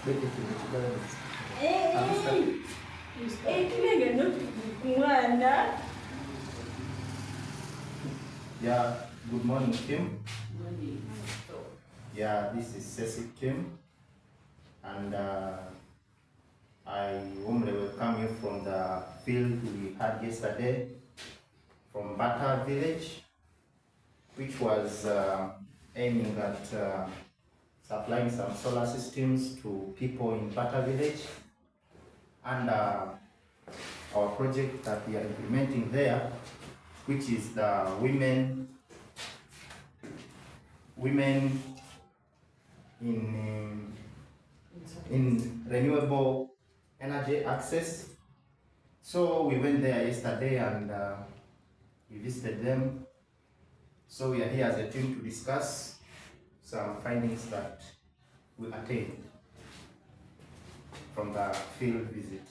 Yeah, good morning, Kim. Yeah, this is CECIC-Kim, and I warmly welcome you from the field we had yesterday from Mbata Village, which was aiming at supplying some solar systems to people in Mbata Village. And our project that we are implementing there, which is the women in renewable energy access. So we went there yesterday and we visited them. So we are here as a team to discuss some findings that we attained from the field visit.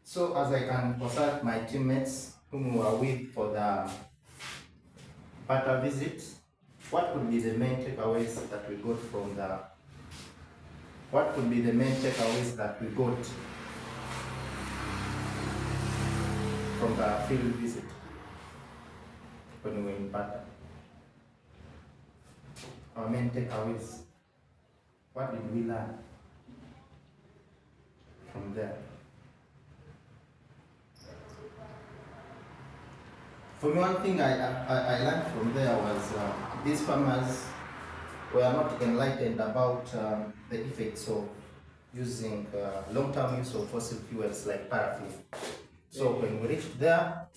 So as I can consult my teammates whom we were with for the Mbata visit, what could be the main takeaways that we got from the field visit when we were in Mbata? Our main takeaways. What did we learn from there? For me, one thing I learned from there was these farmers were not enlightened about the effects of using long-term use of fossil fuels like paraffin. So when we reached there,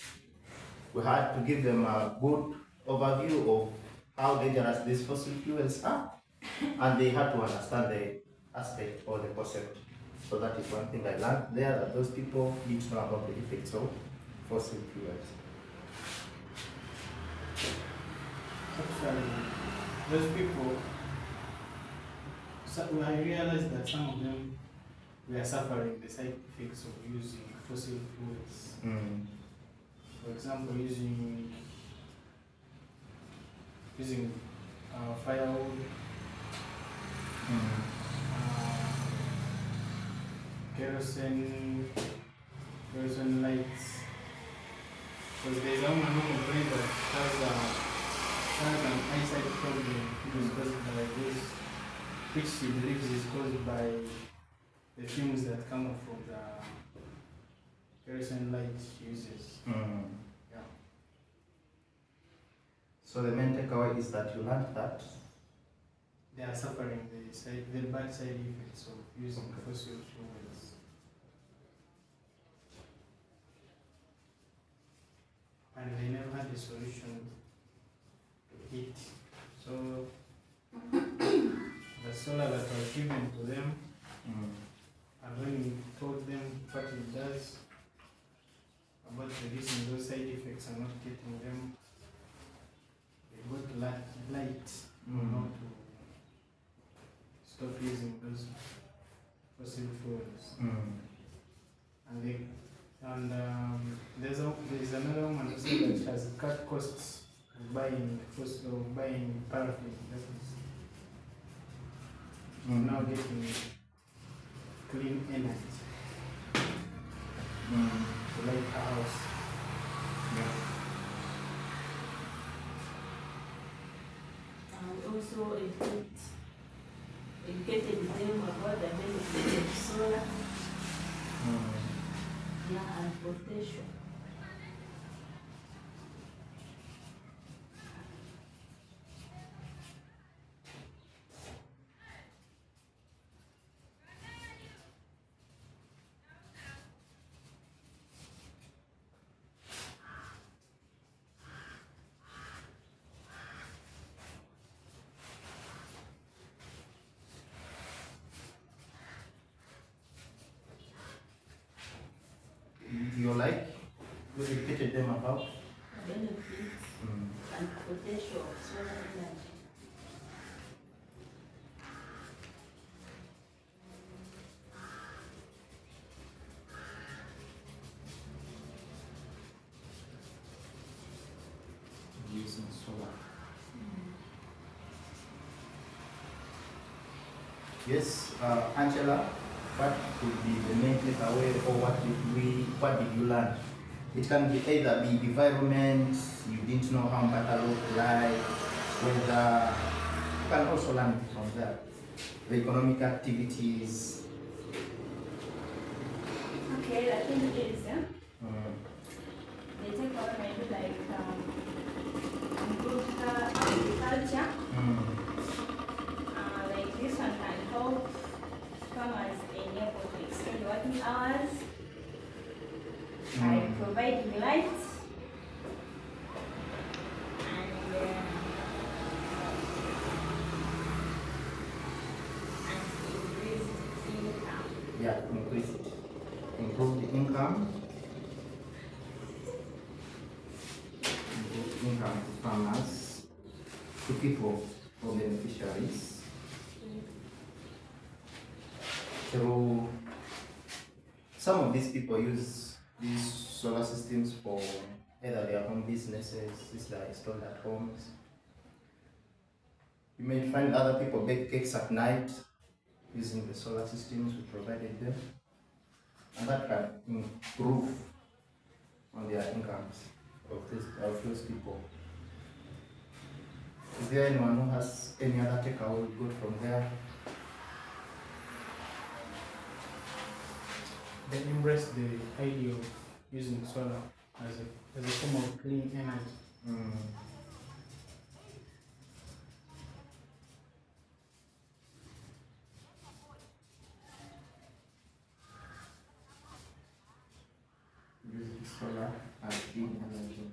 we had to give them a good overview of how dangerous these fossil fuels are, and they had to understand the aspect or the concept. So that is one thing I learned there, that those people need to know about the effects of fossil fuels. Actually, those people, so I realized that some of them were suffering the side effects of using fossil fuels. For example, using firewood, kerosene lights. Because there's a woman who complained that has an eyesight problem which is caused by this, which she believes is caused by the fumes that come up from the kerosene light she uses. Yeah. So the main takeaway is that you learned that they are suffering the bad side effects of using fossil fuels. And they never had a solution to it. So the solar that was given to them, and when we told them what it does about reducing those side effects and not getting them, they got light how to stop using those fossil fuels. There's another woman who said that she has cut costs of buying paraffin. That is now getting clean energy to light her house. Also educated them about the benefits of solar, and protection. you like? You educated them about Benefits and potential of solar energy. using solar. Yes, Angela, what would be the main takeaway, or what did you learn? It can be either the environment, you didn't know how Mbata looked like, whether you can also learn from there. The economic activities. Okay, I think it is, yeah. Mm. They take over maybe like improve the agriculture. Like this one can help farmers enable to extend working hours. By providing lights and increase income. Yeah, increase it. Improve the income. Improve income to farmers, to people, or beneficiaries. So some of these people use these solar systems for either their home businesses, these that are installed at homes. You may find other people bake cakes at night using the solar systems we provided them, and that can improve on their incomes of those people. Is there anyone who has any other takeaway good from there? They embrace the idea of using solar as a form of clean energy. Using solar as clean energy.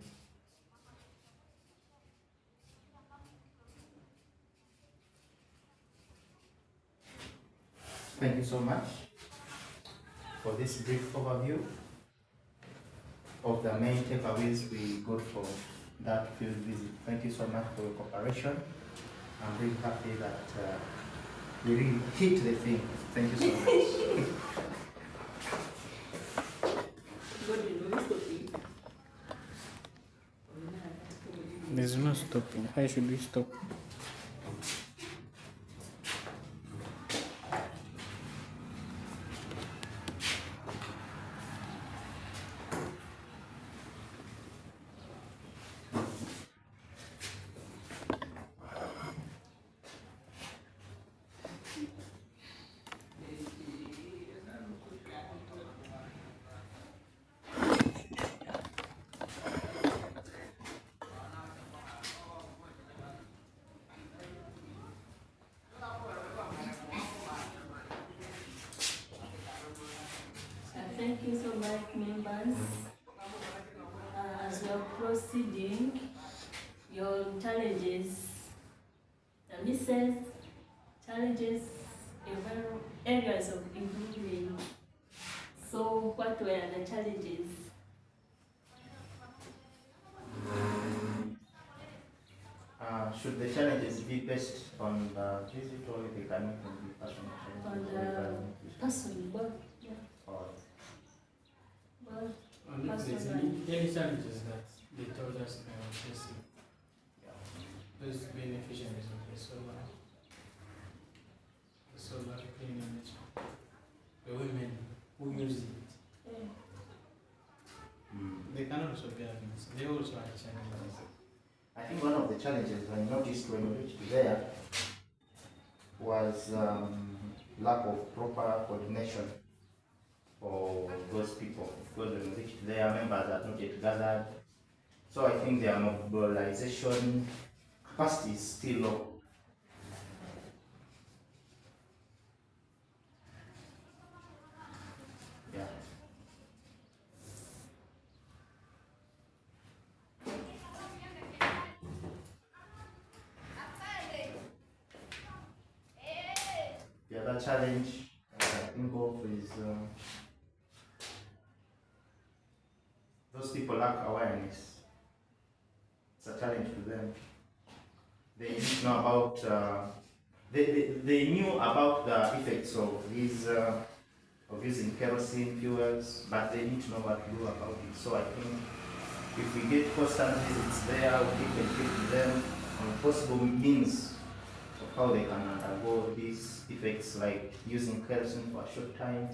Thank you so much for this brief overview of the main takeaways we got from that field visit. Thank you so much for your cooperation. I'm really happy that we really hit the thing. Thank you so much. There's no stopping. Why should we stop? Thank you so much, members. As we are proceeding, your challenges, the misses, challenges, areas of improving. So, what were the challenges? Should the challenges be based on the visit, or they can even be personal On challenges? the person, but yeah. Or Well, And if there's any challenges that they told us they were facing, those beneficiaries of the solar clean energy, the women who use it, they can also be having, they also have challenges. I think one of the challenges I noticed when we reached there was lack of proper coordination for those people, because when we reached there, members are not yet gathered. So I think their mobilization capacity is still low. Yeah. The other challenge I think of is those people lack awareness. It's a challenge to them. They didn't know about, they knew about the effects of these, of using kerosene fuels, but they didn't know what to do about it. So I think if we get constant visits there, we can educate them on possible means of how they can undergo these effects, like using kerosene for a short time,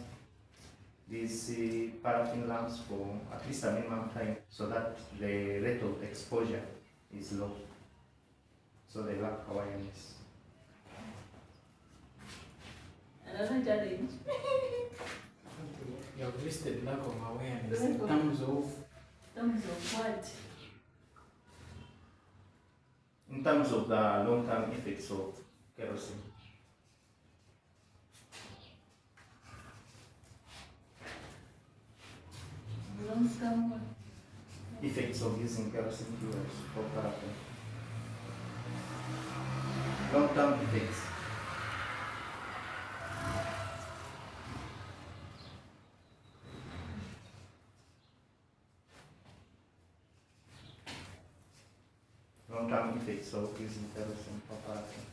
these paraffin lamps for at least a minimum time, so that the rate of exposure is low. So they lack awareness. Another challenge. You have listed lack of awareness Lack in of- terms of What? In terms of the long-term effects of kerosene. Long-term what? Effects of using kerosene fuels for paraffin. Long-term effects. Long-term effects of using kerosene for paraffin.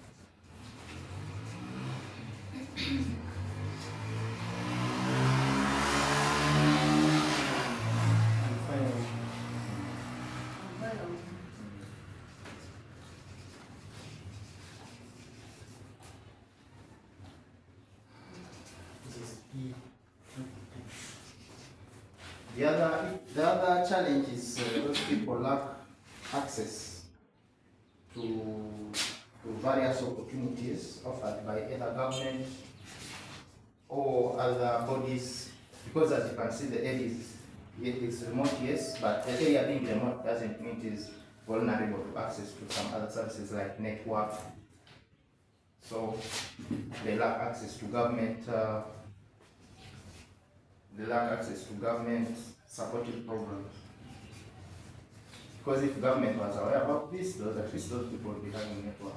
and fire. This is E. The other challenge is those people lack access to various opportunities offered by either government or other bodies, because as you can see the area is remote, yes, but the area being remote doesn't mean it is vulnerable to access to some other services like network. So they lack access to government. They lack access to government supported programs. Because if government was aware about this, at least those people would be having network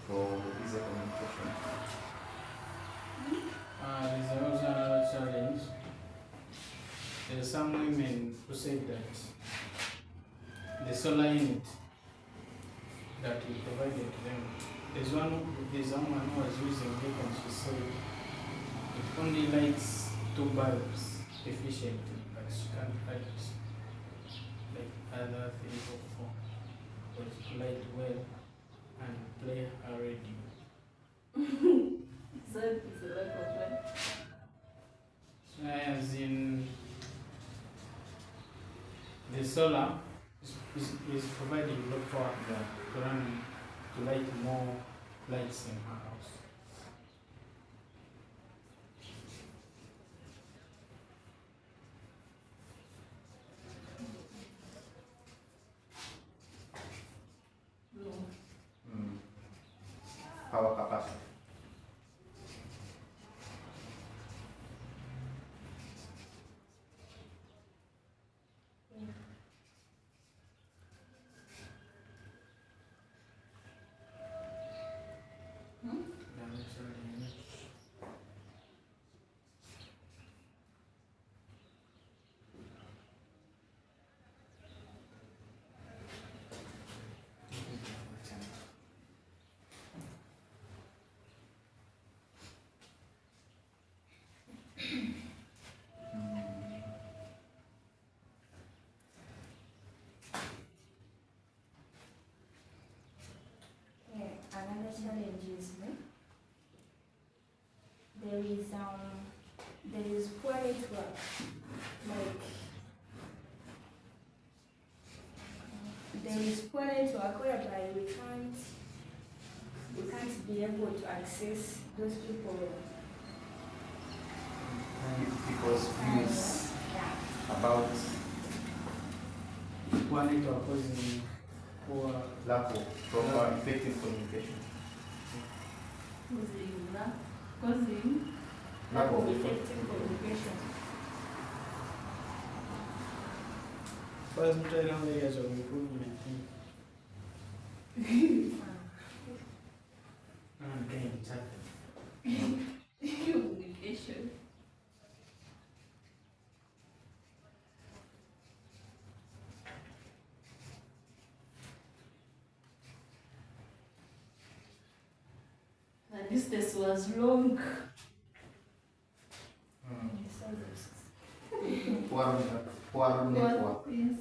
for easier communication. There's also another challenge. There are some women who said that the solar unit that we provided to them, there's someone who was using it and she said it only lights 2 bulbs efficiently, but she can't light like other 3 or 4. But light well and play a radio. So it's a lack of what? As in the solar is providing low power to run to light more lights in her house. No. Power capacity. Another challenge is there is poor network, like there is poor network whereby we can't be able to access those people. People's views Yeah. about Quality or causing poor lack of proper effective communication. Causing Lack of effective communication. first material areas of improvement. Again, Communication. The distance was long. Poor network. Yes.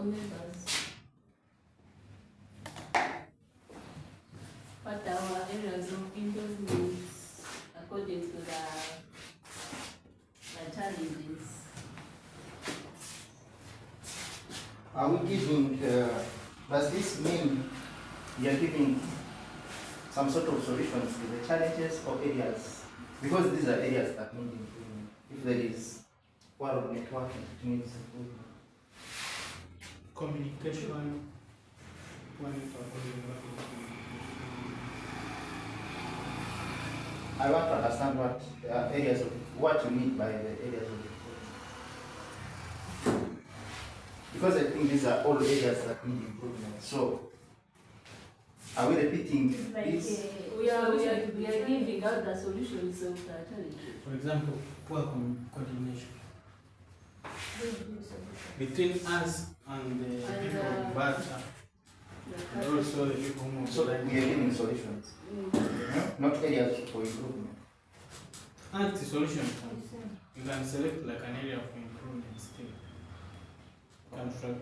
or members. What are our areas of improvement according to the challenges? Are we giving, does this mean we are giving some sort of solutions to the challenges or areas? Because these are areas that need improvement. If there is poor networking, it needs improvement. Communication. I want to understand what areas of what you mean by the areas of improvement. Because I think these are all areas that need improvement. So, are we repeating Like, this? We are giving out the solutions of the challenges. For example, poor coordination between us and the people of Mbata, and also the people who So, we are giving solutions, not areas for improvement. Anti-solution. You can select like an area for improvement still.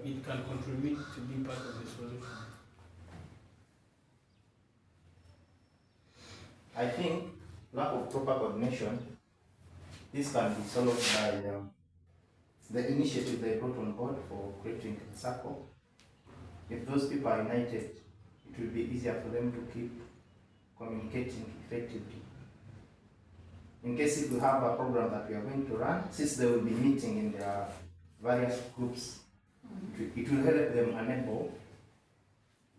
It can contribute to be part of the solution. I think lack of proper coordination, this can be solved by the initiative they brought on board for creating a circle. If those people are united, it will be easier for them to keep communicating effectively. In case if we have a program that we are going to run, since they will be meeting in their various groups, it will help them enable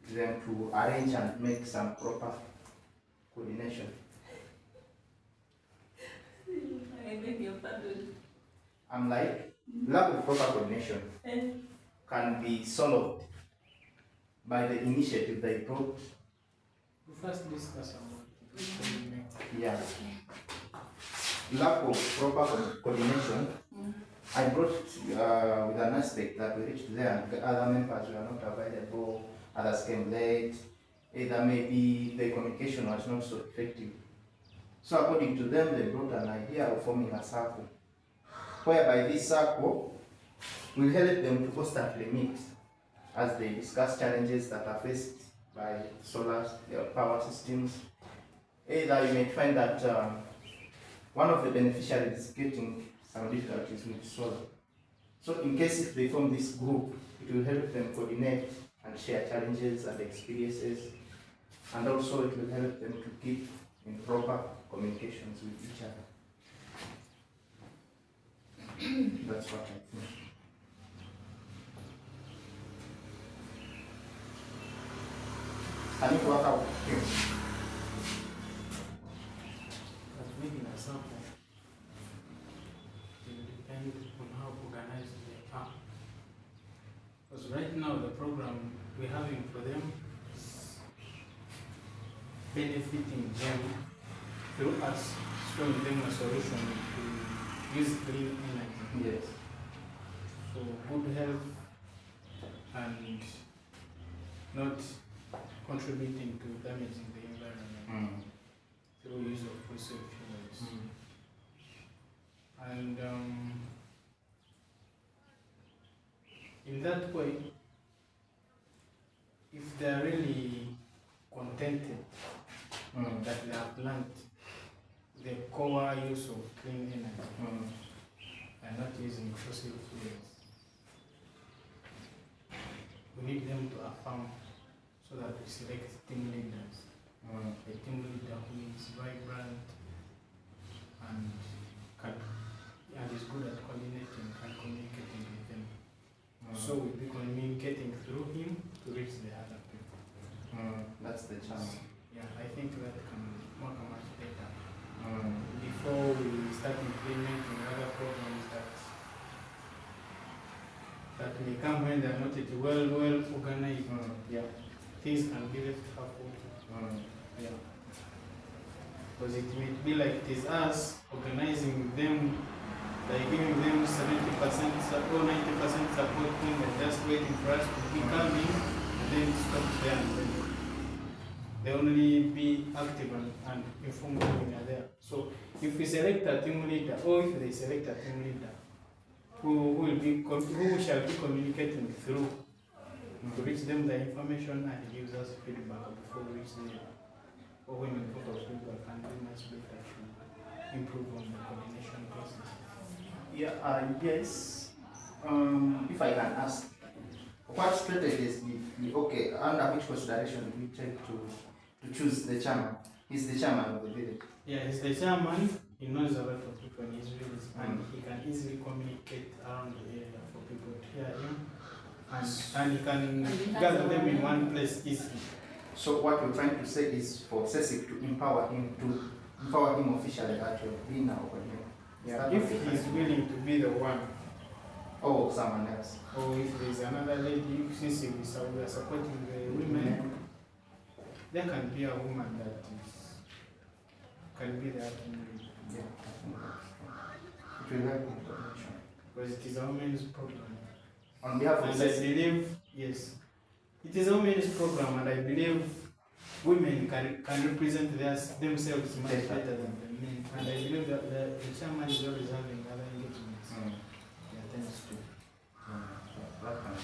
them to arrange and make some proper coordination. I beg your pardon. I'm like, lack of proper coordination can be solved by the initiative they brought. We first discuss about it. Yeah. Lack of proper coordination, I brought with an aspect that we reached there and the other members were not available, others came late, either maybe the communication was not so effective. So according to them, they brought an idea of forming a circle, whereby this circle will help them to constantly meet as they discuss challenges that are faced by solar power systems. Either you may find that one of the beneficiaries is getting some difficulties with solar. So in case if they form this group, it will help them coordinate and share challenges and experiences, and also it will help them to keep in proper communications with each other. That's what I think. Can it work out? Yes. But making a sample, it will depend on how organized they are. Because right now the program we're having for them is benefiting them through us showing them a solution to use clean energy. Yes. So good health and not contributing to damaging the environment through use of fossil fuels. And in that way, if they are really contented that they have learned the core use of clean energy and not using fossil fuels, we need them to affirm so that we select team leaders. A team leader who is vibrant and is good at coordinating and communicating with them. So we'll be communicating through him to reach the other people. That's the challenge. Yeah, I think that can work much better. Before we start implementing other programs that may come when they are not yet well organized. Yeah. Things can be left halfway. Yeah. Because it may be like it is us organizing them, like giving them 70% support, 90% support, when they're just waiting for us to be coming, and then stop there and then they only be active and informed when we are there. So if we select a team leader, or if they select a team leader, who shall be communicating through to reach them the information and gives us feedback before we reach them. Or when we put our feedback and do much better to improve on the coordination process. Yes. If I can ask, what strategies did okay, under which consideration did we take to choose the chairman? He's the chairman of the village. Yeah, he's the chairman, he knows a lot of people in his village and he can easily communicate around the area for people to hear him. And he can gather them in one place easily. So what we're trying to say is for CECIC to empower him officially that you're being our coordinator. Yeah, if he's willing to be the one. Or someone else. Or if there's another lady, since we are supporting the women, there can be a woman that can be the admin. Yeah. It will help in coordination. Because it is a women's program. On behalf of And I CECIC, believe, yes, it is a women's program and I believe women can represent themselves much better than the men. And I believe that the chairman is always having other engagements. He attends to. that can be.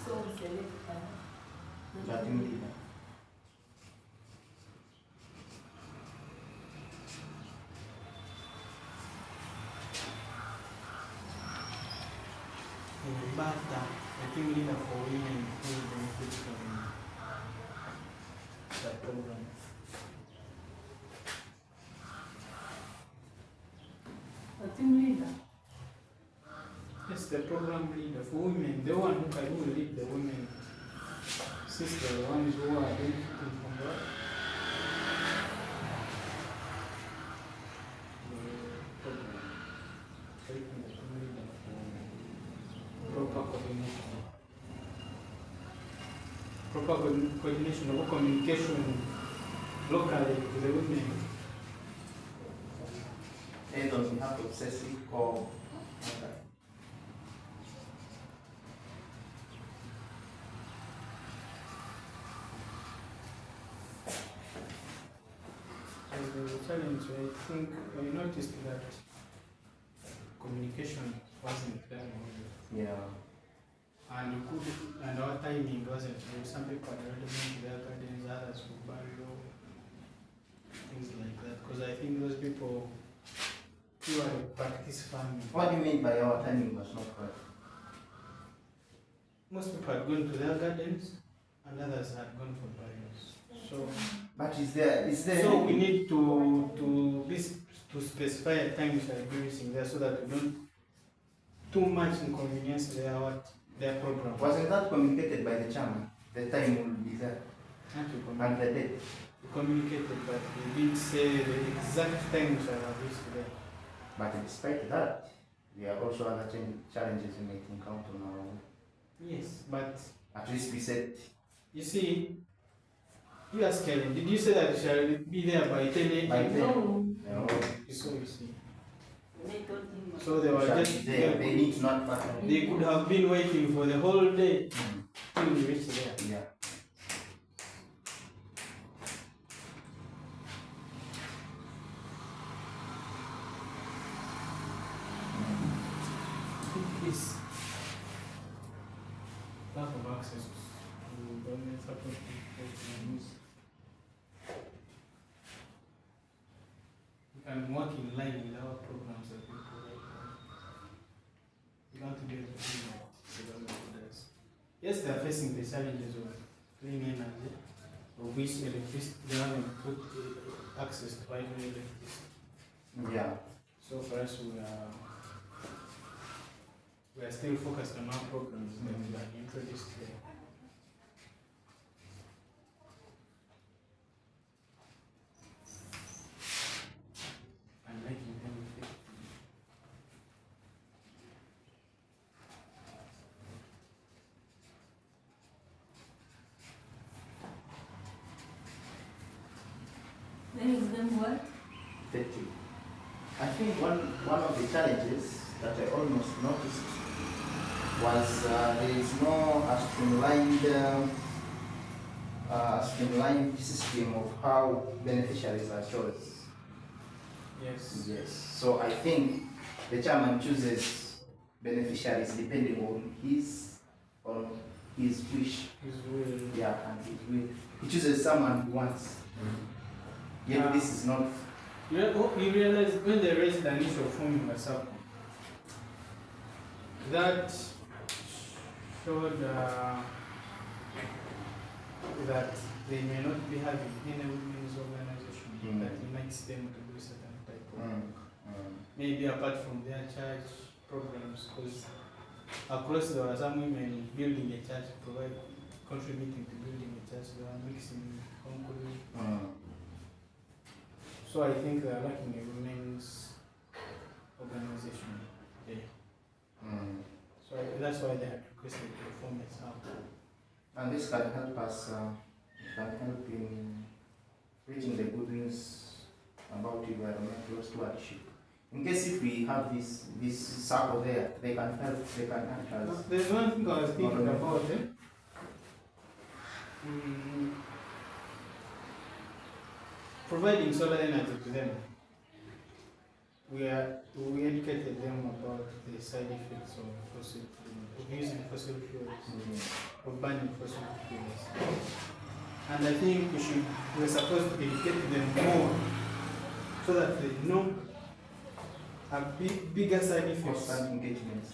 So select The team leader. In Mbata, I think leader for women who benefit from that program. a team leader. Yes, the program leader for women, the one who will lead the women, since they're the ones who are benefiting from that. The program. Taking the team leader for proper coordination. Proper coordination or communication locally to the women. And on behalf of CECIC or As the challenge, I think I noticed that communication wasn't there. yeah. And our timing wasn't good. Some people had already been to their gardens, others would borrow, things like that. Because I think those people who are practice farming, What do you mean by our timing was not correct? most people had gone to their gardens and others had gone for burials. So But is there so we need to specify a time we shall be using there so that we don't too much inconvenience their program. wasn't that communicated by the chairman? The time will be there and the date. We communicated, but we didn't say the exact time we shall have used there. But despite that, there are also other challenges we may encounter now. Yes, but At least we said you see, you ask Kellen, did you say that we shall be there by 10 a.m.? by 10. No, So you see. they told him. So they were Shall just be there. They need not partner. they could have been waiting for the whole day till we reach there. Yeah. This lack of access to government support programs. We can work in line with our programs that we provide. We want to be able to do what the government does. Yes, they are facing the challenges of clean energy, of which electricity, they haven't put access to hydroelectricity. Yeah. So for us, we are still focused on our programs that we are introduced there. And making them effective. Makes them what? Effective. I think one of the challenges that I almost noticed was there is no streamlined system of how beneficiaries are chosen. Yes. Yes. So I think the chairman chooses beneficiaries depending on his wish. His will. Yeah, and his will. He chooses someone he wants. Yet this is not. You realize when they raised the issue of forming a circle, that showed that they may not be having any women's organization that unites them to do certain type of work. Maybe apart from their church programs, because across there were some women building a church, contributing to building a church, they are mixing concrete. So I think they are lacking a women's organization there. So that's why they had requested to form a circle. And this can help us, can help in reaching the good news about environmental stewardship. In case if we have this circle there, they can help, they can act as. There's one thing I was thinking about providing solar energy to them. We educated them about the side effects of fossil fuels, of using fossil fuels, of burning fossil fuels. And I think we're supposed to educate them more so that they know a bigger side effects. Constant engagements.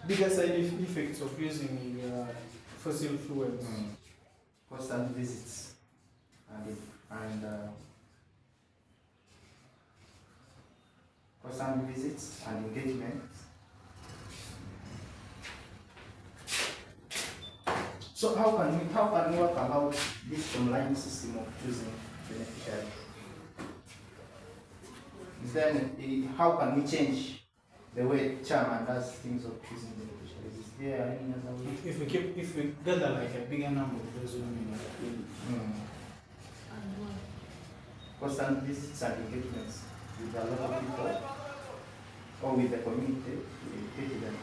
Bigger side effects of using fossil fuels. Constant visits and constant visits and engagements. So how can we work about this online system of choosing beneficiaries? Then how can we change the way chairman does things of choosing beneficiaries? Is there any other way? If we gather like a bigger number of those women, constant visits and engagements with a lot of people or with the community to educate them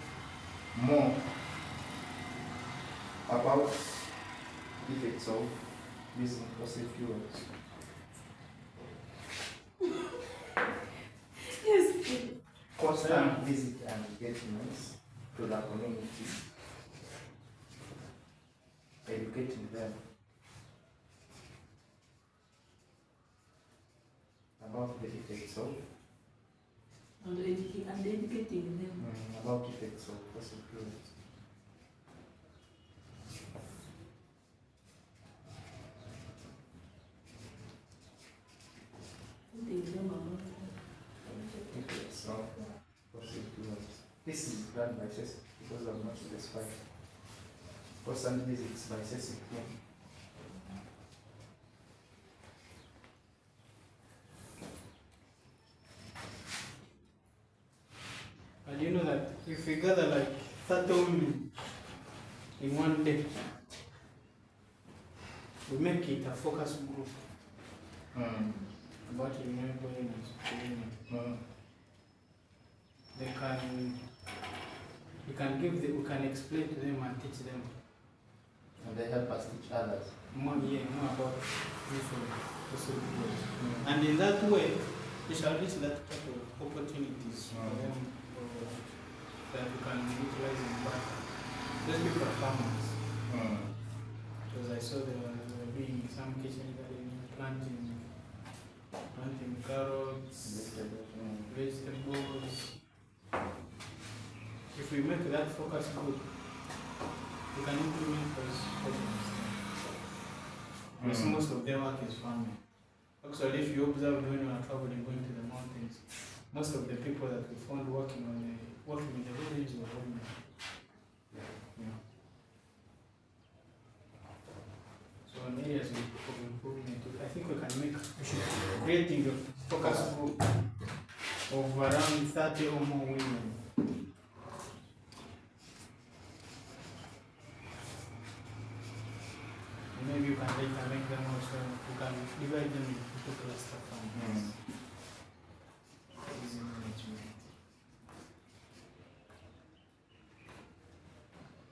more about effects of using fossil fuels. Yes. Constant visit and engagements to the community, educating them about the effects of And educating them. about effects of fossil fuels. Educating them about Effects of fossil fuels. This is done by CECIC because I'm not specified. Constant visits by CECIC. and you know that if we gather like 30 women in one day, we make it a focus group about enabling women. We can explain to them and teach them And they help us teach others. more about this fossil fuels. And in that way, we shall reach that type of opportunities for them that we can utilize in back. Those people are farmers. Because I saw they were doing some kitchen gardening, planting carrots, vegetables. If we make that focus group, we can implement those programs. Because most of their work is farming. Actually, if you observe when you are traveling, going to the mountains, most of the people that we found working in the village were women. So in areas of improvement, I think we should creating a focus group of around 30 or more women. Maybe you can later make them also, you can divide them into cluster farms. Easy management.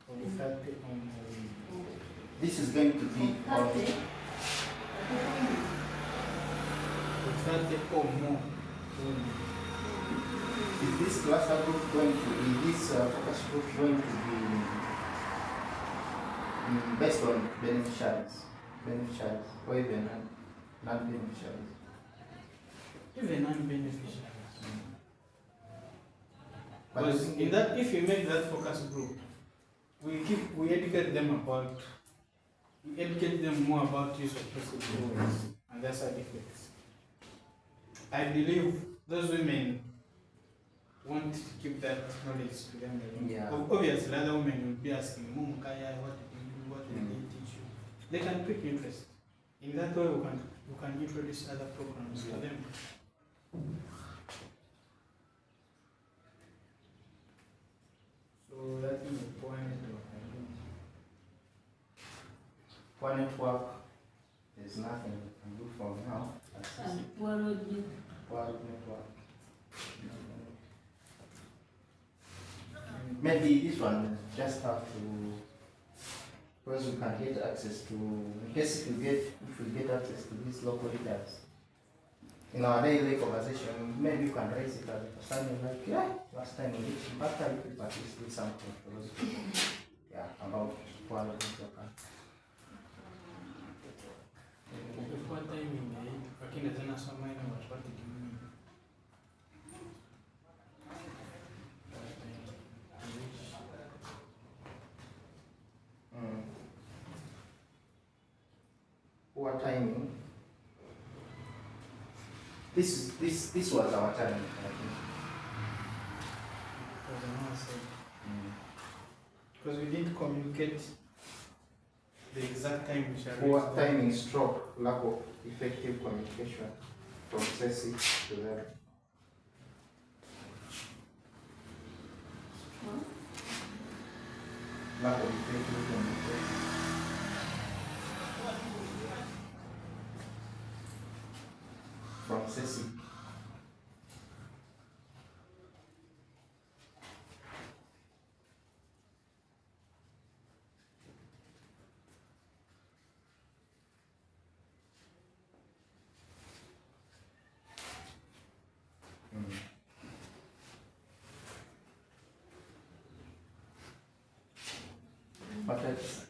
Or 30 or more women. This is going to be on 30 or more women. Is this cluster group going to be, this focus group going to be based on beneficiaries, or even non-beneficiaries. Even non-beneficiaries. But Because in that, if you make that focus group, we educate them more about use of procedures and their side effects. I believe those women want to keep that knowledge to them. Yeah. Obviously, other women will be asking, Mom, Kaya, what did you do? What did they teach you? They can pick interest. In that way, we can introduce other programs for them. So that is the point. One network, there's nothing we can do from now. One network. Maybe this one just have to, because we can get access to, in case if we get access to these local leaders. In our daily conversation, maybe you can raise it as something like, yeah, last time we did Mbata, you could at least do something for those people. Yeah, about quality network. Before timing, lakini tena soma ile watu watu kimini. Poor timing. This was our timing, I think. Because we didn't communicate the exact time we shall Poor reach. timing stroke, lack of effective communication from CECIC to them. Lack of effective communication. From CECIC. But it's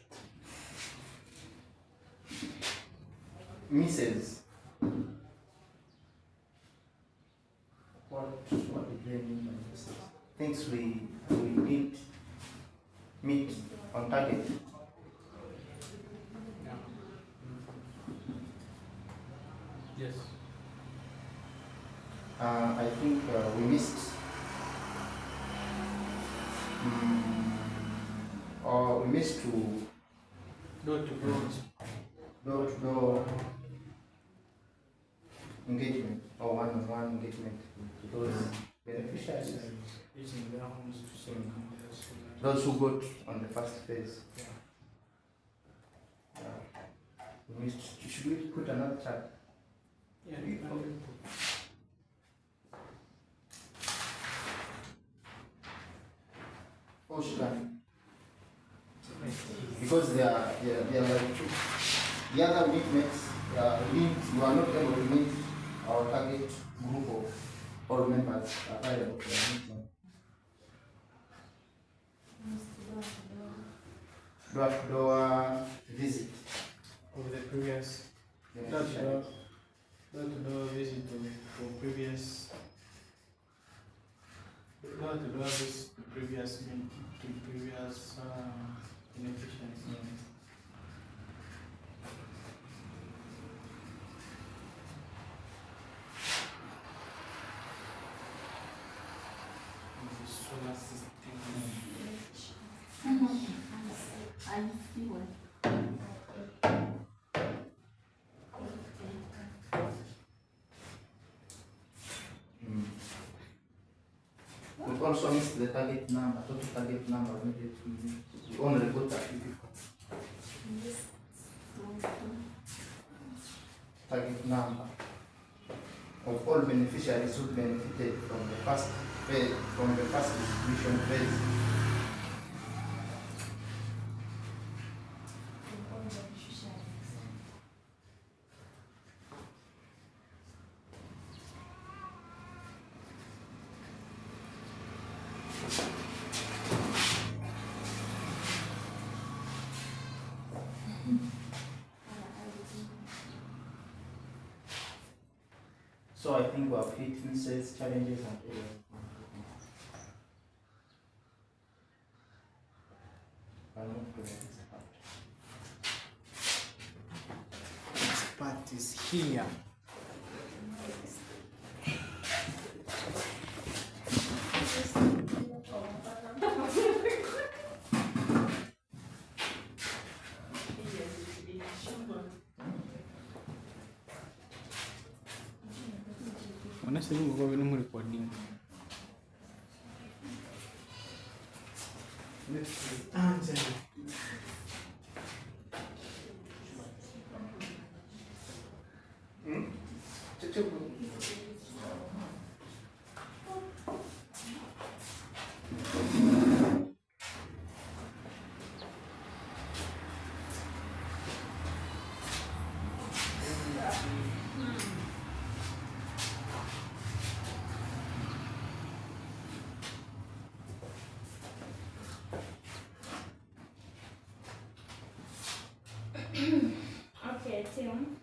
Mrs. What did they mean by this? Things we didn't meet on target. Yeah. Yes. I think we missed, or we missed to door-to-door engagement or one-on-one engagement with those beneficiaries, Reaching their homes to serve those who got on the first phase. We missed. Should we put another chart? Yeah. Oh, she can. Because they are like two. The other meetmates, you are not able to meet our target group of all members available for the meeting. Door-to-door visit. Of the previous Beneficiaries. door-to-door visit for previous door-to-door visit to previous beneficiaries. The solar system. I see what. We've also missed the target number, total target number. We only got 30 people. Target number of all beneficiaries who benefited from the first phase, from the first distribution phase. think we have hit insects, challenges, and areas. I'll move to the next part. This part is here. Honestly, we're going to recording. Let's answer. Okay, Tim.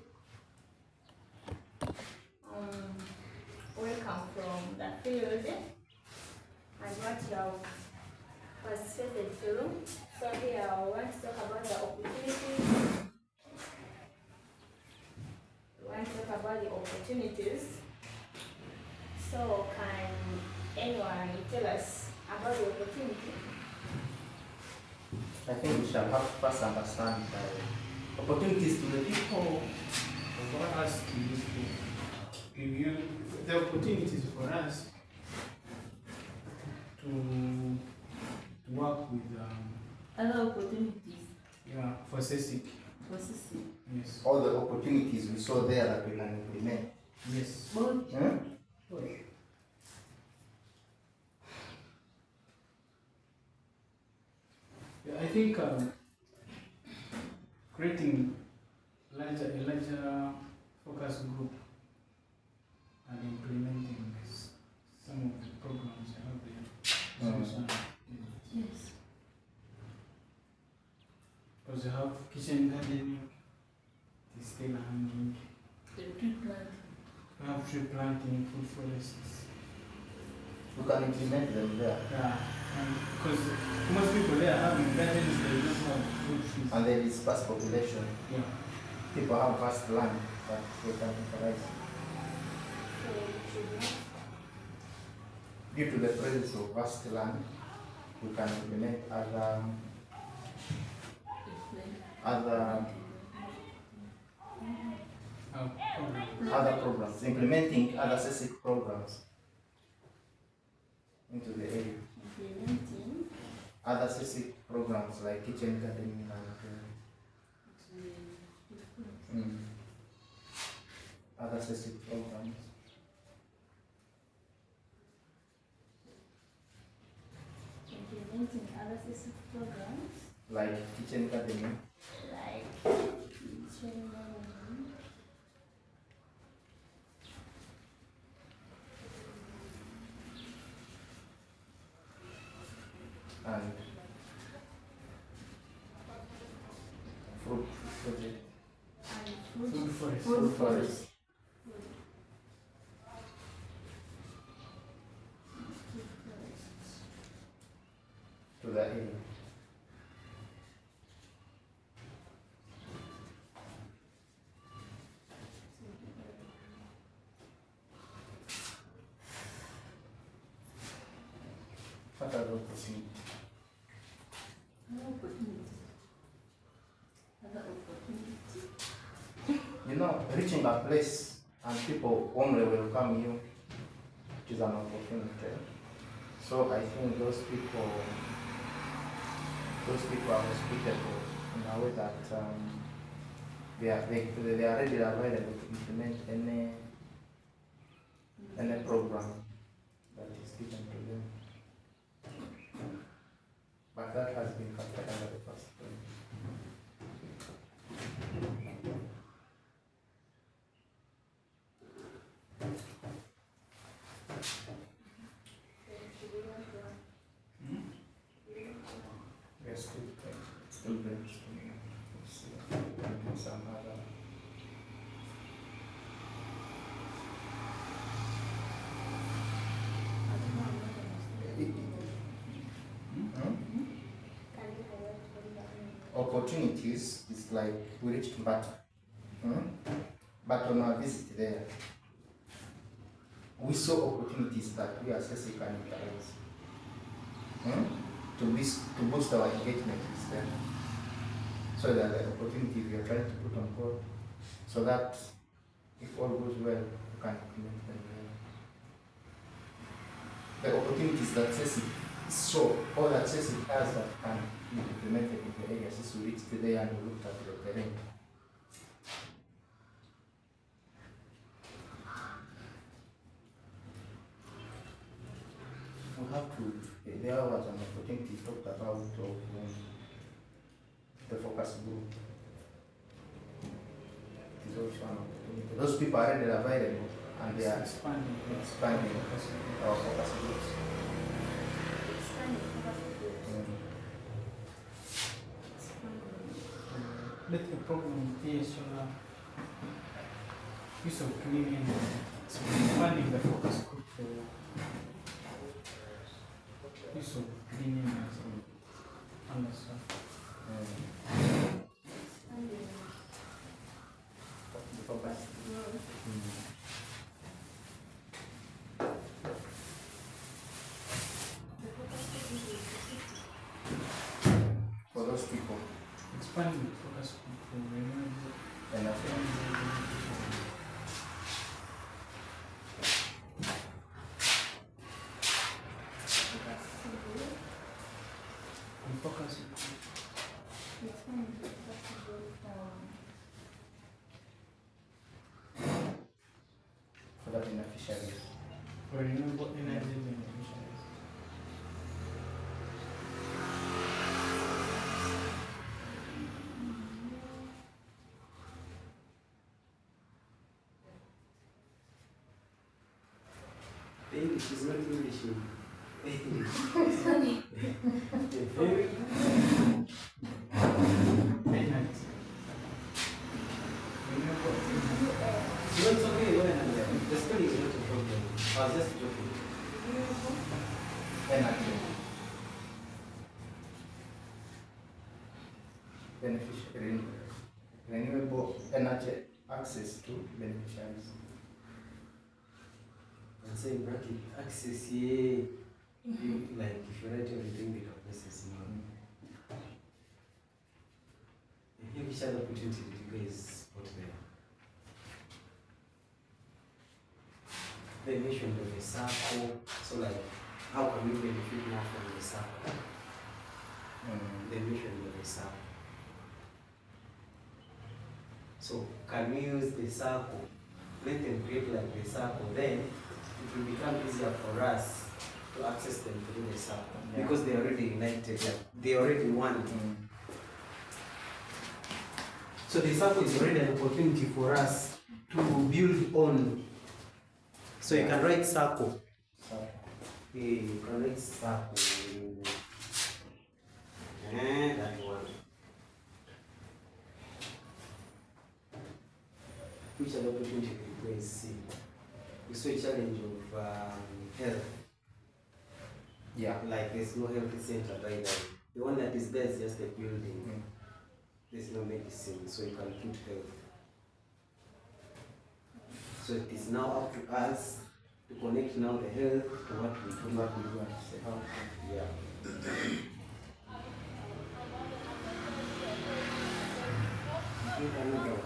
Welcome from the field and what you have participated through. So here I want to talk about the opportunities. We want to talk about the opportunities. So can anyone tell us about the opportunity? I think we shall have to first understand the opportunities to the people. For us to review the opportunities for us to work with Other opportunities for CECIC. for CECIC. Yes. All the opportunities we saw there that we can implement. Yes. Both. Yeah, I think creating a larger focus group and implementing some of the programs out there. Yes. Because you have kitchen gardening, display handling, The tree plant. you have tree planting, food forests. We can implement them there. Yeah, and because most people there having gardens, they don't have fruit trees. And there is sparse population. Yeah. People have vast land that they can utilize. So we should not. Due to the presence of vast land, we can implement other programs, implementing other CECIC programs into the area. Implementing. Other CECIC programs like kitchen gardening and other CECIC programs. Implementing other CECIC programs Like kitchen gardening. like kitchen gardening. And fruit project. And Food forest. Food forest. To the area. What are the opportunities? Other opportunities. Other opportunities. You know, reaching a place and people only welcome you, which is an opportunity. So I think those people are hospitable in a way that they are ready available to implement any program that is given to them. But that has been factored under the first point. We are still brainstorming. Let's see if we can do some other. Opportunities is like we reached Mbata. But on our visit there, we saw opportunities that we as CECIC can utilize to boost our engagement with them. So that the opportunities we are trying to put on board, so that if all goes well, we can implement them. The opportunities that CECIC saw, all that CECIC has that can be implemented in the area, since we reached there and we looked at the terrain. We have to, there was an opportunity talked about of the focus group. It is also an opportunity. Those people are already available and they are expanding our focus groups. Let the problem be solar use of clean energy. So expanding the focus group for use of clean energy. Understand? The focus. For those people. Expanding the focus group for renewable Energy. and focus For the beneficiaries. for renewable energy beneficiaries. English is not English. English. Funny. Energy. Renewable So it's okay, go ahead. The spelling is not a problem. I was just joking. Energy. Beneficiary. Renewable energy access to beneficiaries. And say in bracket, access, yeah. Like if you write everything, they can process more. Here, which other opportunity did you guys put there? They mentioned the circle, so like, how can we benefit more from the circle? They mentioned the circle. So can we use the circle? Let them create like the circle, then it will become easier for us to access them through the circle. Yeah. Because they are already united, they already won. So the circle is already an opportunity for us to build on. So you can write circle. Yeah, you can write circle. And that one. Which other opportunity do you guys see? We saw a challenge of health. Yeah. Like there's no health center right there. The one that is there is just a building. There's no medicine, so you can put health. So it is now up to us to connect now the health to what we do. What we want to say. Yeah. Another one.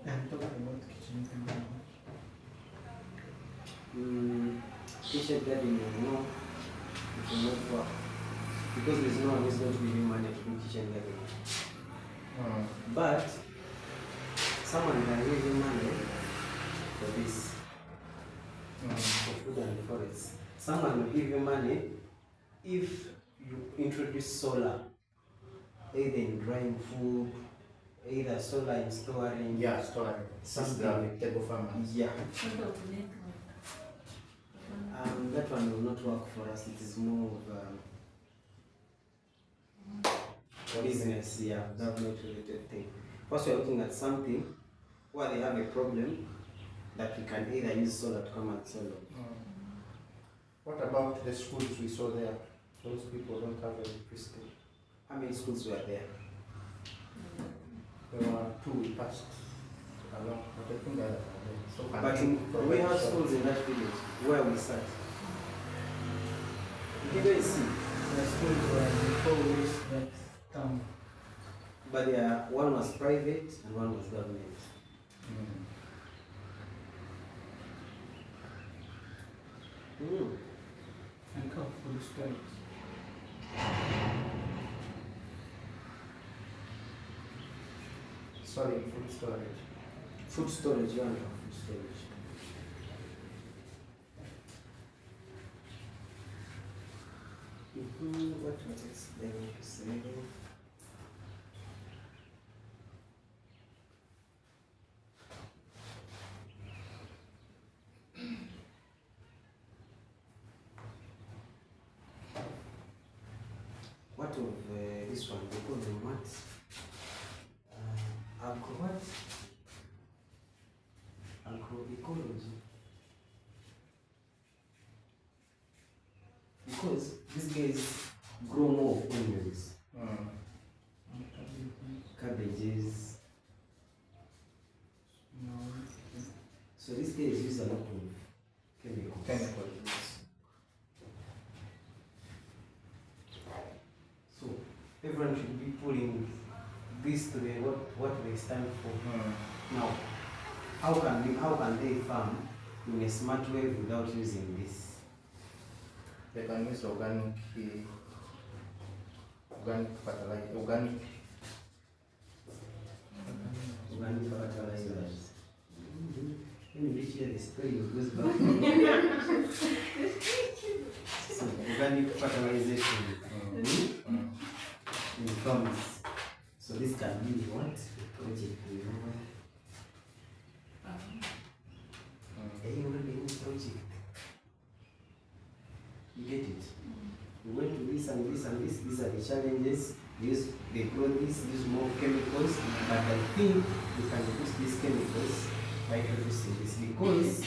and talk about kitchen garden. Kitchen gardening, no, it will not work. Because there's no one who's going to give you money to do kitchen gardening. But someone can give you money for this, for food and forest. Someone will give you money if you introduce solar, either in drying food, either solar in storing. Yeah, story. Something. The table farmers. Yeah. Sort of network. That one will not work for us. It is more of business, yeah, government related thing. First, we're looking at something where they have a problem that we can either use solar to come and solve. What about the schools we saw there? Those people don't have electricity. How many schools were there? There were 2 we passed along, but I think I so can But we have schools in that village where we sat. You guys see, The schools were before we reached that town. but one was private and one was government. And cup food storage. Sorry, food storage. Food storage, you want food storage. What was explaining to say? What of this one? They call them what? What? Agroecology. Because these guys grow more of onions, cabbages. So these guys use a lot of chemicals. Chemicals. So everyone should be pulling this to what they stand for. Now, how can they farm in a smart way without using this? They can use organic fertilizer, organic fertilizers. When you reach here, the story goes back. So, organic fertilization in farms. So this can be what? Project, you know? Project. You get it? We went to this and this and this. These are the challenges. They grow this, use more chemicals, but I think we can reduce these chemicals by introducing this because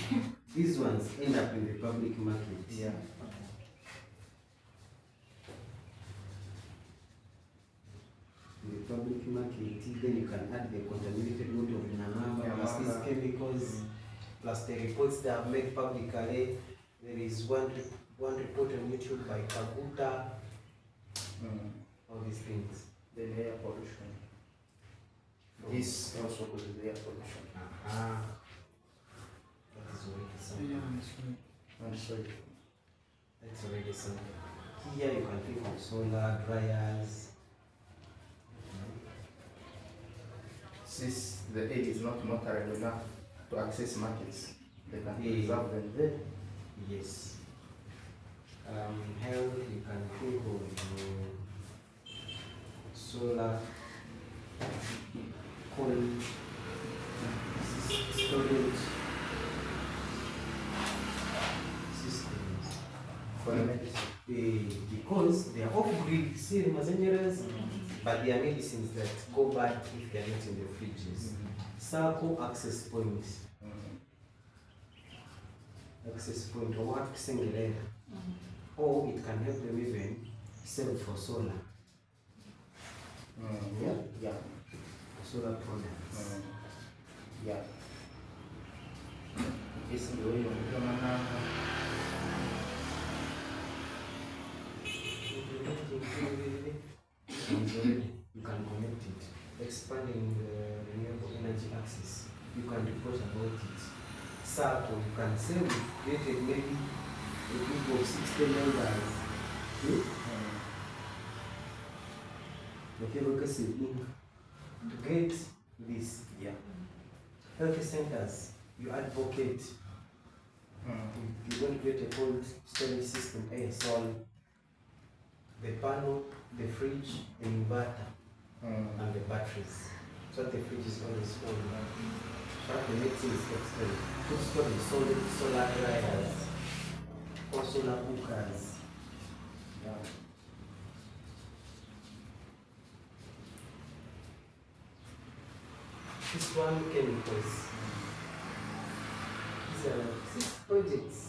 these ones end up in the public market. Yeah. In the public market, then you can add the contaminated water of Nanamba plus these chemicals, plus the reports they have made publicly. There is one report on YouTube by Kaguta. All these things. Then air pollution. This also causes air pollution. That is already something. I'm sorry. That's already something. Here you can think of solar dryers. Since the aid is not notable enough to access markets, they can preserve them there. Yes. Health, you can think of solar, cold storage systems. For the medicine. Because they are off-grid, serum engineers, but they are medicines that go bad if they are not in the fridges. Circle access points. Access point or what single layer. Or it can help them even sell for solar. Yeah. Solar products. Yeah. This is the way you You can connect it. Expanding the renewable energy access. You can report about it. Circle, you can say we created maybe a group of 60 members. To get this, health centers, you advocate. You don't create a cold storage system, sol, the panel, the fridge, the inverter, and the batteries. So the fridge is always full. But the next thing is external. Put storage, solar dryers, or solar cookers. This one chemicals. These are like 6 projects.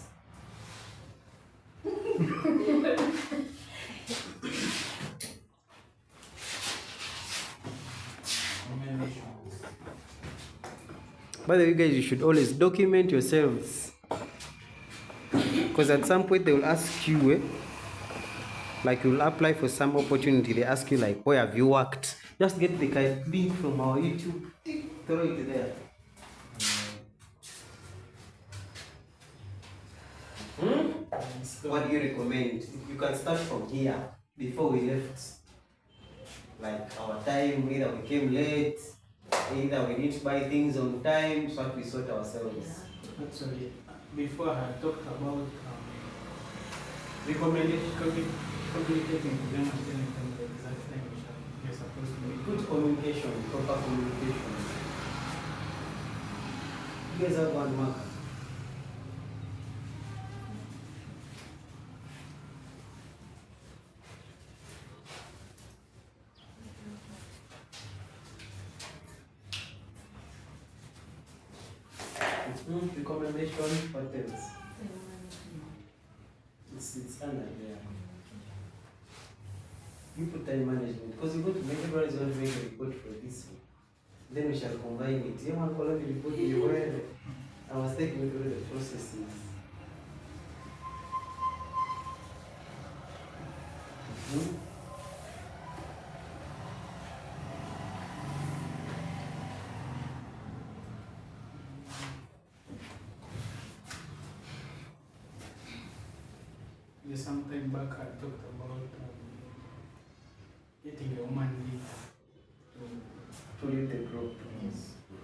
By the way, guys, you should always document yourselves, because at some point they will ask you, like you'll apply for some opportunity, they ask you like, where have you worked? Just get the link from our YouTube, throw it there. What do you recommend? You can start from here. Before we left, like our time, either we came late, either we didn't buy things on time, so we sort ourselves. Actually, before I had talked about recommendation, communicating to them and telling them the exact time you're supposed to be. Good communication, proper communication. You guys have one marker. Recommendation, what else? It's under there. You put time management, because you go to make everybody's going to make a report for this week. Then we shall combine it. You want to follow the report you were. I was taking you through the processes. Yeah, some time back I talked about getting a woman lead To lead the group. yes.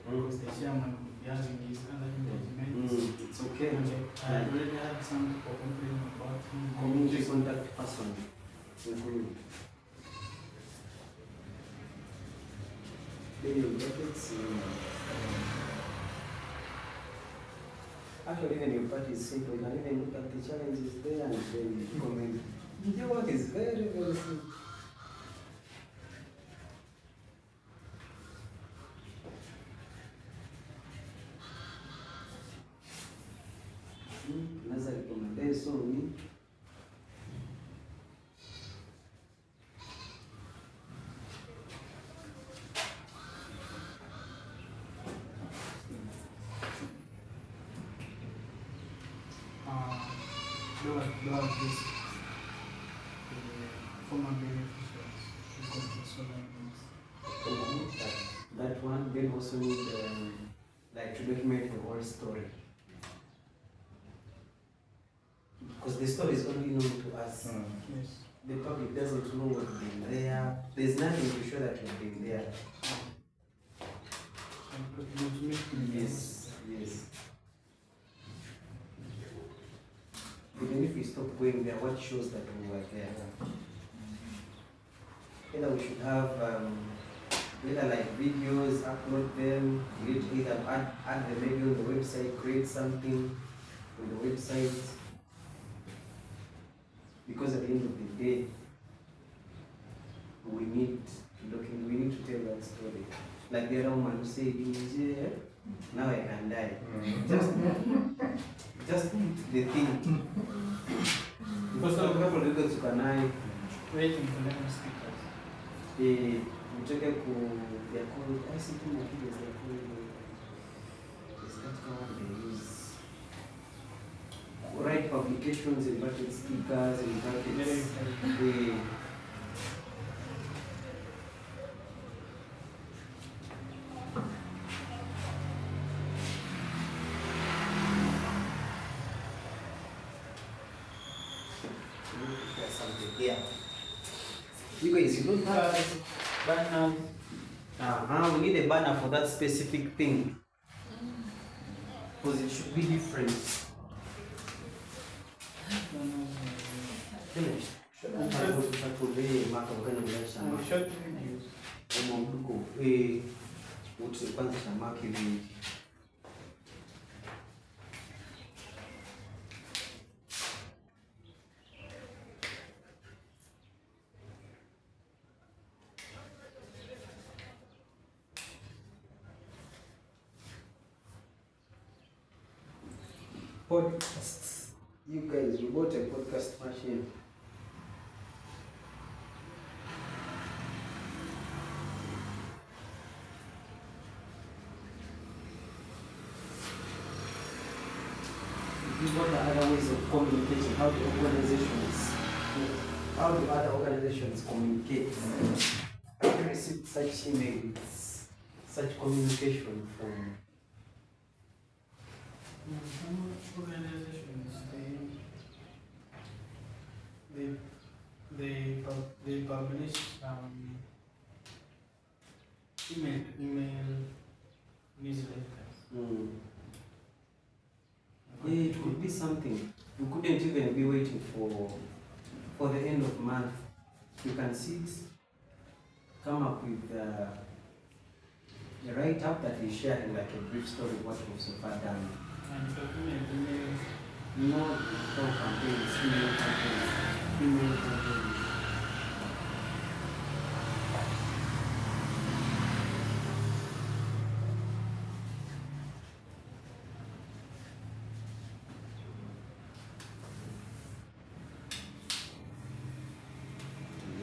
Because the chairman will be having his other engagements. It's okay. And I had already had some people complaining about him. Community contact person. Then you get it. Actually, even your part is simple. You can even look at the challenges there and then comment. Your work is very, very simple. Another recommendation. There was this former beneficiaries who got the solar loans. That one, then also need like to document the whole story. Because the story is only known to us. Yes. The public doesn't know what's been there. There's nothing to show that you've been there. Yes, yes. Even if we stop going there, what shows that we were there? Either we should have either like videos, upload them, either add the video on the website, create something on the website. Because at the end of the day, we need to document, we need to tell that story. Like the other woman who said, in jail, now I can die. Just the thing. Because some people look at Sukanai, Waiting for them to speak us. we took a call, they're called ICT materials, they're called, is that how they use? Write publications, inverted stickers, inverted. Yeah. You guys, you don't have banners. We need a banner for that specific thing. Because it should be different. Finished. Short videos. podcasts. You guys, we bought a podcast machine. What are other ways of communicating? How do other organizations communicate? Have you received such emails, such communication from Some organizations, they publish email newsletters. Yeah, it could be something. You couldn't even be waiting for the end of month. You can sit, come up with a write-up that is sharing like a brief story of what we've so far done. And document emails. No campaigns, email campaigns.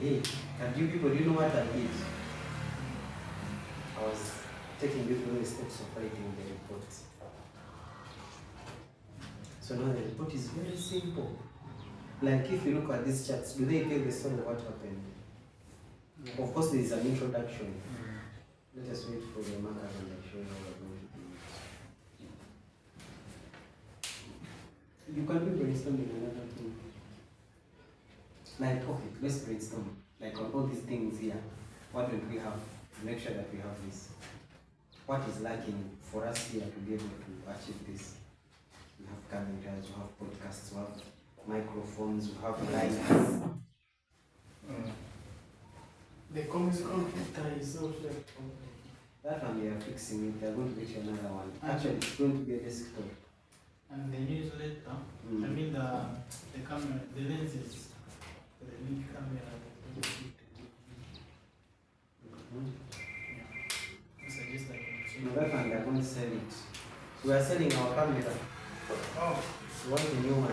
Hey, and you people, do you know what I did? I was taking you through the steps of writing the report. So now the report is very simple. Like if you look at these charts, do they tell the story of what happened? Yeah. Of course, there is an introduction. Let us wait for the marker and I'll show you how we're going to do it. You can be brainstorming another thing. Like, okay, let's brainstorm. Like on all these things here, what don't we have to make sure that we have this? What is lacking for us here to be able to achieve this? We have calendars, we have podcasts, we have microphones, we have lights. The computer is also that one they are fixing it, they are going to get you another one. Actually, it's going to be a desktop. And the newsletter, I mean the camera, the lenses, the big camera. I suggest that No, that one they are going to sell it. We are selling our camera. Oh, So what is the new one?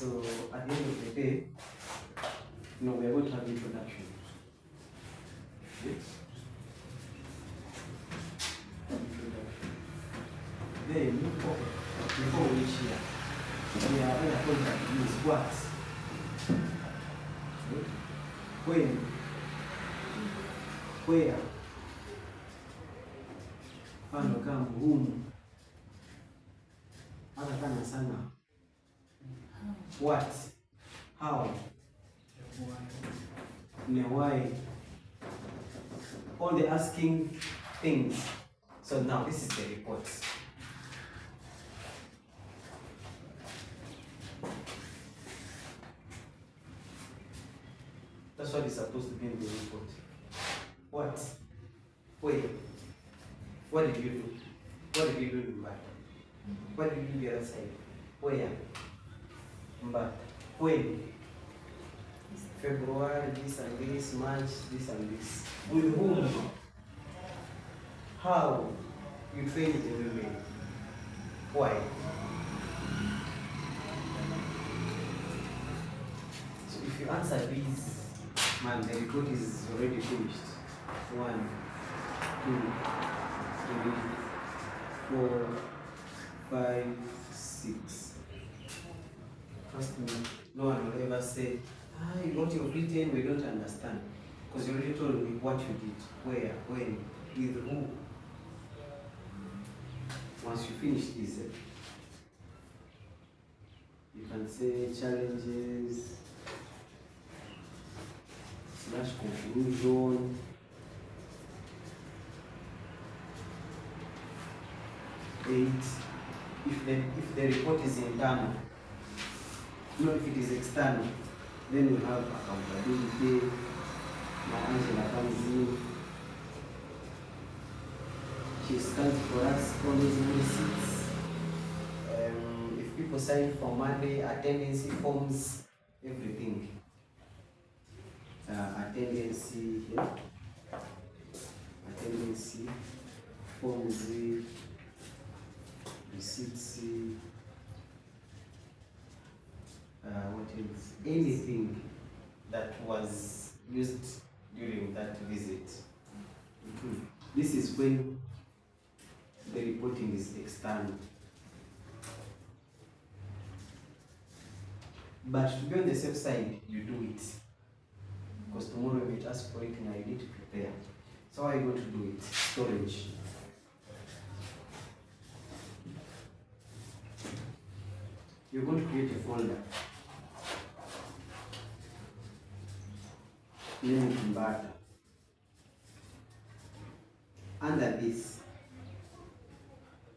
So at the end of the day, we are going to have introduction. Then before we reach here, we are going to use what? When? Where? Mfano kama whom? Hata kana sana. What? How? Why? All the asking things. So now this is the report. That's what is supposed to be in the report. What? Where? What did you do? What did you do in Mbata? What did you do the other side? Where? Mbata. When? February, this and this, March, this and this. With whom? How? You trained the women. Why? So if you answer these, man, the report is already finished. 1, 2, 3, 4, 5, 6. Trust me, no one will ever say, what you've written, we don't understand. Because you already told me what you did, where, when, with who. Once you finish this, you can say challenges. So slash conclusion. Eight. If the report is internal, if it is external, then we have accountability. Now Angela comes in. She scans for us all those receipts. If people sign for Monday, attendance forms, everything. Attendance here. Attendance forms, receipts. What else? Anything that was used during that visit. This is when the reporting is external. But to be on the safe side, you do it. Because tomorrow you might ask for it and I need to prepare. So how are you going to do it? Storage. You're going to create a folder. Name it Mbata. Under this,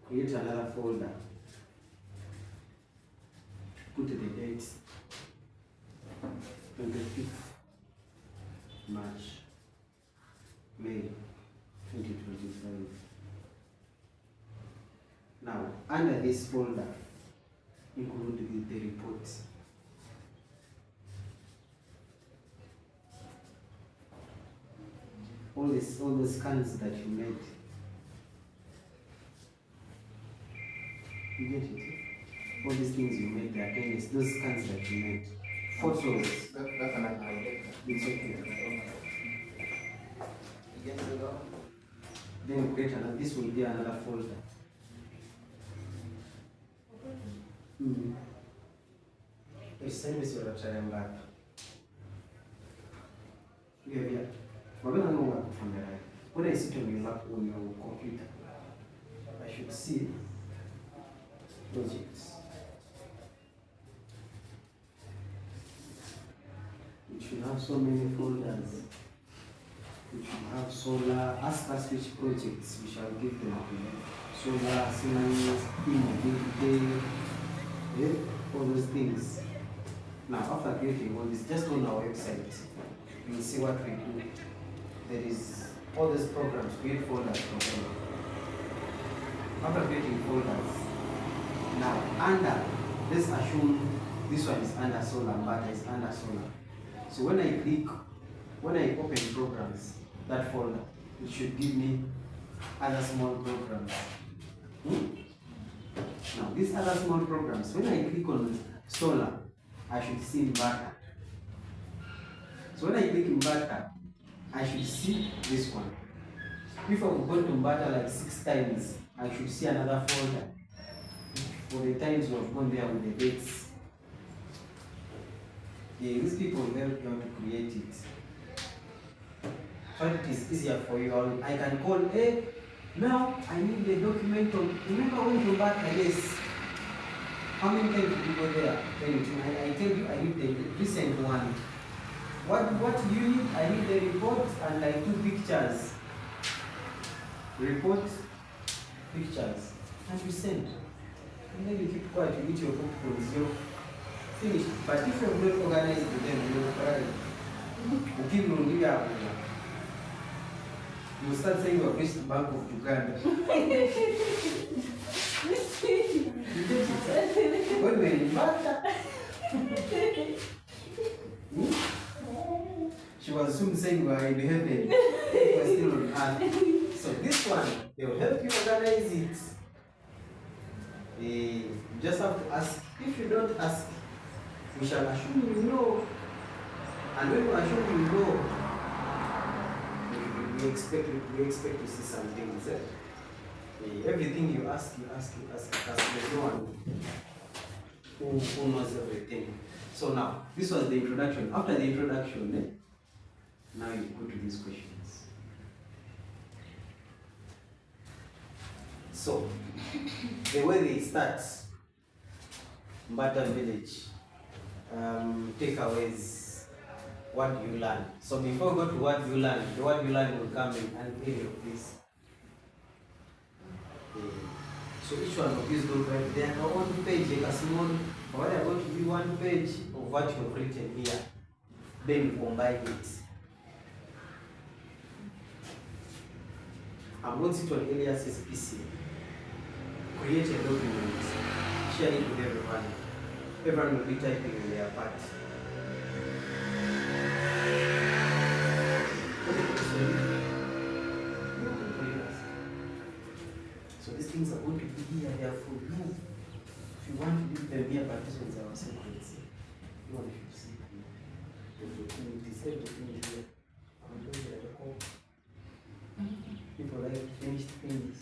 create another folder. Put the date, 25th March, May 2025. Now, under this folder, include the report. All the scans that you made. You get it? All these things you made, the attendance, those scans that you made. Photos. That's an idea. It's okay. Then create another, this will be another folder. Send this your Mbata. Yeah. We're going to know what from the right. When I sit on your lap on your computer, I should see projects. It should have so many folders. It should have solar. Ask us which projects we shall give them to you. Solar, systems, immobility, all those things. Now, after creating all this, just on our website, you will see what we do. There is all these programs, create folders for them. After creating folders, now under, let's assume this one is under solar, Mbata is under solar. So when I open programs, that folder, it should give me other small programs. Now these other small programs, when I click on solar, I should see Mbata. So when I click Mbata, I should see this one. If I've gone to Mbata like 6 times, I should see another folder for the times we have gone there with the dates. Yeah, these people will help you to create it. So it is easier for you. I can call, hey, now I need the document on, remember when to Mbata, yes. How many times did you go there? I tell you, I need the recent one. What do you need? I need the report and like 2 pictures. Report, pictures, and you send. And then you keep quiet, you eat your popcorn, you're finished. But if you're not organized with them, you'll cry. You keep on you start saying you have reached the Bank of Uganda. You get it? When we're in Mbata, she was soon saying we are in heaven. We are still on earth. So this one, they will help you organize it. You just have to ask. If you don't ask, we shall assume you know. And when we assume you know, we expect to see some things. Everything you ask. There's no one who knows everything. So now, this was the introduction. After the introduction, now you go to these questions. So, the way they start, Mbata village, takeaways, what do you learn? So before we go to what do you learn, the what do you learn will come in and please. So each one of these will write there on one page, like a small, what are going to be one page of what you have written here. Then you combine it. I'm going to sit on Elias's PC. Create a document, share it with everyone. Everyone will be typing in their part. So these things are going to be here, they are for you. If you want to leave them here, participants are secrets. You want to see everything here. I'm going to call. People like finished things.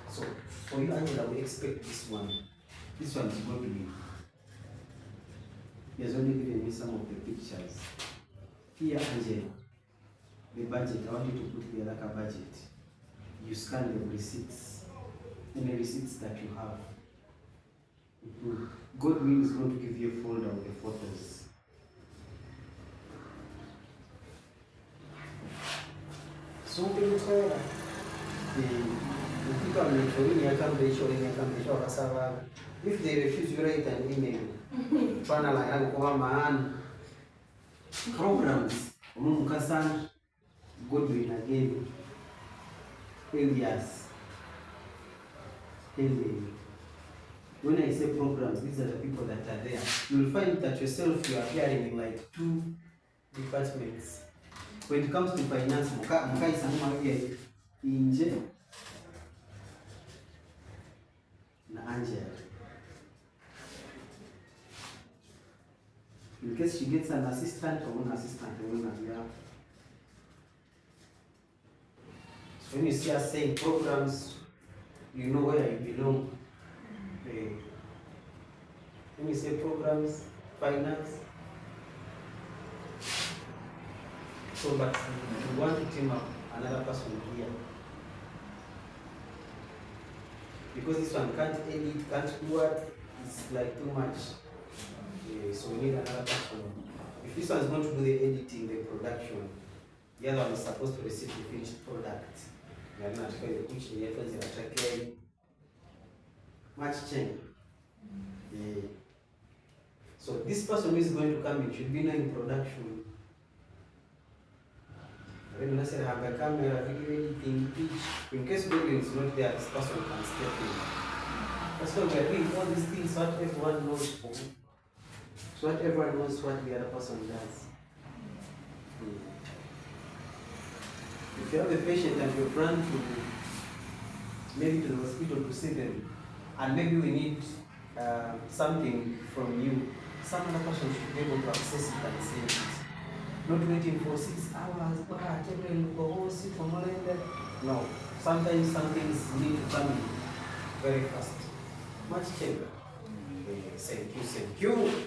So for you, Angela, we expect this one. This one is going to be. He has only given me some of the pictures. Here, Angela, the budget, I want you to put there like a budget. You scan the receipts, any receipts that you have. Godwin is going to give you a folder with the photos. So the people are if they refuse to write an email, programs, Godwin again. Elias. When I say programs, these are the people that are there. You will find that yourself you are appearing in like 2 departments. When it comes to finance, Inje na Angela. In case she gets an assistant or one assistant, so when you see us saying programs, you know where you belong. When you say programs, finance, so but you want to team up another person here. Because this one can't edit, can't do what, it's like too much. So we need another person. If this one is going to do the editing, the production, the other one is supposed to receive the finished product. Much change. So this person who is going to come in should be in production. When I said have a camera, video editing, in case Google is not there, this person can step in. That's why we are doing all these things, what everyone knows for. So what everyone knows what the other person does. If you have a patient and you plan to maybe to the hospital to see them, and maybe we need something from you, some other person should be able to access it and see it. Not waiting for 6 hours, no. Sometimes some things need to come in very fast. Much cheaper. Thank you.